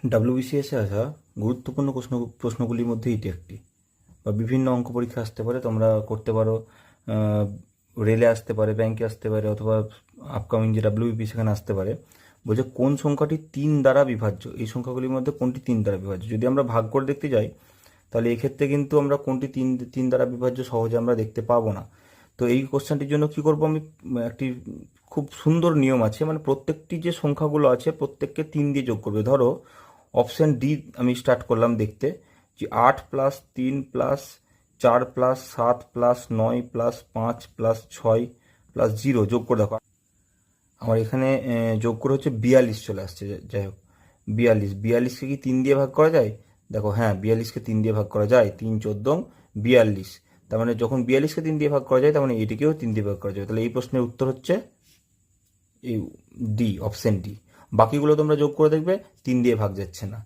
ডাব্লিউবিসিএসে আসা গুরুত্বপূর্ণ প্রশ্নগুলির মধ্যে এটি একটি, বা বিভিন্ন অঙ্ক পরীক্ষা আসতে পারে, তোমরা করতে পারো। রেলে আসতে পারে, ব্যাংকে আসতে পারে, অথবা আপকামিং যে ডাব্লিউবিপি সেখানে আসতে পারে। বলছে কোন সংখ্যাটি 3 দ্বারা বিভাজ্য, এই সংখ্যাগুলির মধ্যে কোনটি 3 দ্বারা বিভাজ্য। যদি আমরা ভাগ করে দেখতে যাই তাহলে এক্ষেত্রে কিন্তু আমরা কোনটি তিন তিন দ্বারা বিভাজ্য সহজে আমরা দেখতে পাবো না। তো এই কোশ্চেনটির জন্য কি করব আমি, একটি খুব সুন্দর নিয়ম আছে, মানে প্রত্যেকটি যে সংখ্যাগুলো আছে প্রত্যেককে 3 দিয়ে যোগ করবে। ধরো অপশান ডি আমি স্টার্ট করলাম দেখতে, যে 8 plus 3 plus 4 plus 7 plus 9 plus 5 plus 6 plus 0 যোগ করে দেখো। আমার এখানে যোগ করে হচ্ছে 42 চলে আসছে। যাই হোক, 42কে কি 3 দিয়ে ভাগ করা যায়? দেখো হ্যাঁ, 42কে 3 দিয়ে ভাগ করা যায়। 3 14 42। তার মানে যখন 42কে 3 দিয়ে ভাগ করা যায়, তার মানে এটিকেও 3 দিয়ে ভাগ করা যায়। তাহলে এই প্রশ্নের উত্তর হচ্ছে এই ডি, অপশন ডি। বাকিগুলো তোমরা যোগ করে দেখবে 3 দিয়ে ভাগ যাচ্ছে না।